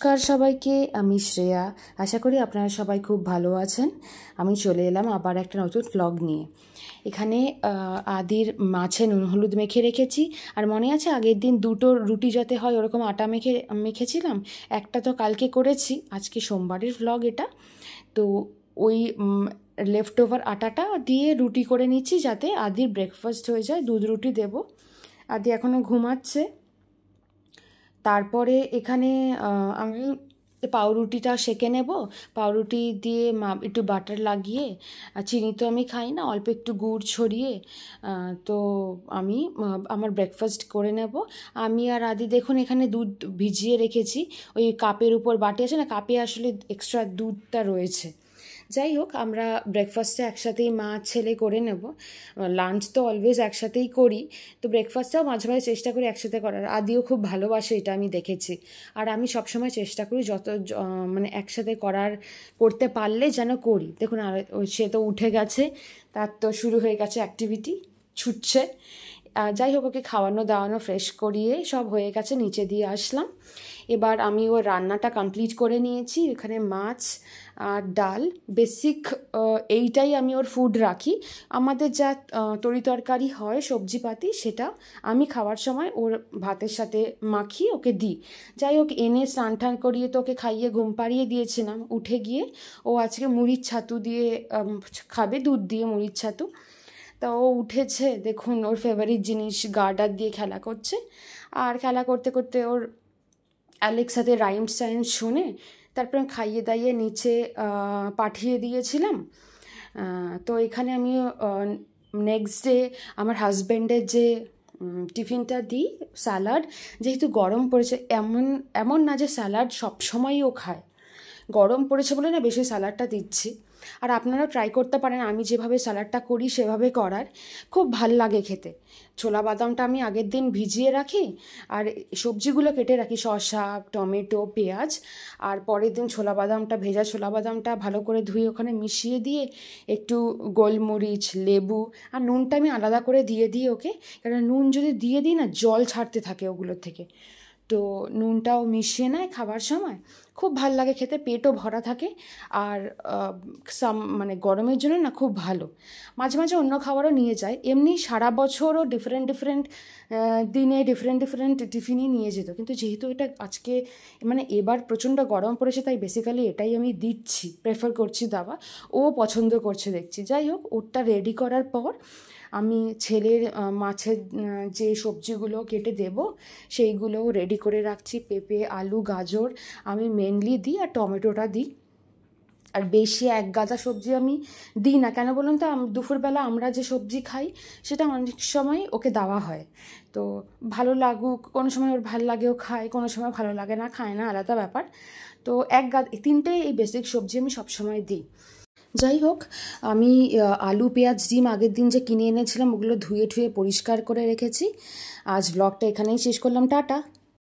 নমস্কার সবাইকে, আমি শ্রেয়া। আশা করি আপনারা সবাই খুব ভালো আছেন। আমি চলে এলাম আবার একটা নতুন ভ্লগ নিয়ে। এখানে আদির মাছে নুন হলুদ মেখে রেখেছি। আর মনে আছে আগের দিন দুটো রুটি যাতে হয় ওরকম আটা মেখেছিলাম। একটা তো কালকে করেছি, আজকে সোমবারের ভ্লগ এটা। তো ওই লেফট ওভার আটাটা দিয়ে রুটি করে নিচ্ছি যাতে আদির ব্রেকফাস্ট হয়ে যায়। দুধ রুটি দেবো। আদি এখনও ঘুমাচ্ছে। তারপরে এখানে আমি পাউরুটিটা সেঁকে নেব। পাউরুটি দিয়ে একটু বাটার লাগিয়ে, চিনি তো আমি খাই না, অল্প একটু গুড় ছড়িয়ে তো আমি আমার ব্রেকফাস্ট করে নেব। আমি আর আদি দেখুন এখানে দুধ ভিজিয়ে রেখেছি। ওই কাপের উপর বাটি আছে না, কাপে আসলে এক্সট্রা দুধটা রয়েছে। যাই হোক, আমরা ব্রেকফাস্টটা একসাথেই মা ছেলে করে নেব। লাঞ্চ তো অলওয়েজ একসাথেই করি, তো ব্রেকফাস্টটাও মাঝে মাঝে চেষ্টা করি একসাথে করার। আদিও খুব ভালোবাসে এটা, আমি দেখেছি। আর আমি সবসময় চেষ্টা করি মানে একসাথে করতে পারলে যেন করি। দেখুন, আর সে তো উঠে গেছে, তার তো শুরু হয়ে গেছে অ্যাক্টিভিটি, ছুটছে। যাই হোক, ওকে খাওয়ানো দাওয়ানো ফ্রেশ করিয়ে সব হয়ে গেছে, নিচে দিয়ে আসলাম। এবার আমি ওর রান্নাটা কমপ্লিট করে নিয়েছি। এখানে মাছ আর ডাল, বেসিক এইটাই আমি ওর ফুড রাখি। আমাদের যা তরিতরকারি হয় সবজিপাতি, সেটা আমি খাওয়ার সময় ওর ভাতের সাথে মাখিয়ে ওকে দিই। যাই হোক, এনে স্নান টান করিয়ে তো ওকে খাইয়ে ঘুম পাড়িয়ে দিয়েছিলাম। উঠে গিয়ে ও আজকে মুড়ির ছাতু দিয়ে খাবে, দুধ দিয়ে মুড়ির ছাতু। তা ও উঠেছে, দেখুন ওর ফেভারিট জিনিস গার্ডার দিয়ে খেলা করছে। আর খেলা করতে করতে ওর অ্যালেক্সাতে রাইমস টাইমস শুনে তারপরে খাইয়ে দাইয়ে নিচে পাঠিয়ে দিয়েছিলাম। তো এখানে আমি নেক্সট ডে আমার হাজব্যান্ডের যে টিফিনটা দিই, স্যালাড। যেহেতু গরম পড়েছে, এমন না যে স্যালাড সবসময়ই ও খায়, গরম পড়েছে বলে না বেশি স্যালাডটা দিচ্ছি। আর আপনারাও ট্রাই করতে পারেন আমি যেভাবে স্যালাডটা করি সেভাবে করার, খুব ভাল লাগে খেতে। ছোলা বাদামটা আমি আগের দিন ভিজিয়ে রাখি, আর সবজিগুলো কেটে রাখি, শসা, টমেটো, পেঁয়াজ। আর পরের দিন ভেজা ছোলা বাদামটা ভালো করে ধুয়ে ওখানে মিশিয়ে দিয়ে একটু গোলমরিচ, লেবু আর নুনটা আমি আলাদা করে দিয়ে দিই ওকে। কারণ নুন যদি দিয়ে দিই না, জল ছাড়তে থাকে ওগুলোর থেকে। তো নুনটাও মিশিয়ে নেয় খাবার সময়, খুব ভাল লাগে খেতে, পেটও ভরা থাকে। আর মানে গরমের জন্য না খুব ভালো। মাঝে মাঝে অন্য খাবারও নিয়ে যায়, এমনি সারা বছরও ডিফারেন্ট দিনে ডিফারেন্ট টিফিনই নিয়ে যেত। কিন্তু যেহেতু এটা আজকে মানে এবার প্রচণ্ড গরম পড়েছে, তাই বেসিক্যালি এটাই আমি দিচ্ছি, প্রেফার করছি দেওয়া। ও পছন্দ করছে দেখছি। যাই হোক, ওটা রেডি করার পর আমি ছেলের মাছের যে সবজিগুলো কেটে দেব সেইগুলোও রেডি করে রাখছি। পেঁপে, আলু, গাজর আমি মেনলি দিই, আর টমেটোটা দিই। আর বেশি এক গাদা সবজি আমি দিই না, কেন বলুন তো, দুপুরবেলা আমরা যে সবজি খাই সেটা অনেক সময় ওকে দেওয়া হয়। তো ভালো লাগুক, কোনো সময় ওর ভালো লাগেও খায়, কোনো সময় ভালো লাগে না, খায় না, আলাদা ব্যাপার। তো তিনটে এই বেসিক সবজি আমি সবসময় দিই। যাই হোক, আমি আলু, পেঁয়াজ, ডিম আগের দিন যে কিনে এনেছিলাম ওগুলো ধুয়ে পরিষ্কার করে রেখেছি। আজ ব্লগটা এখানেই শেষ করলাম, টাটা।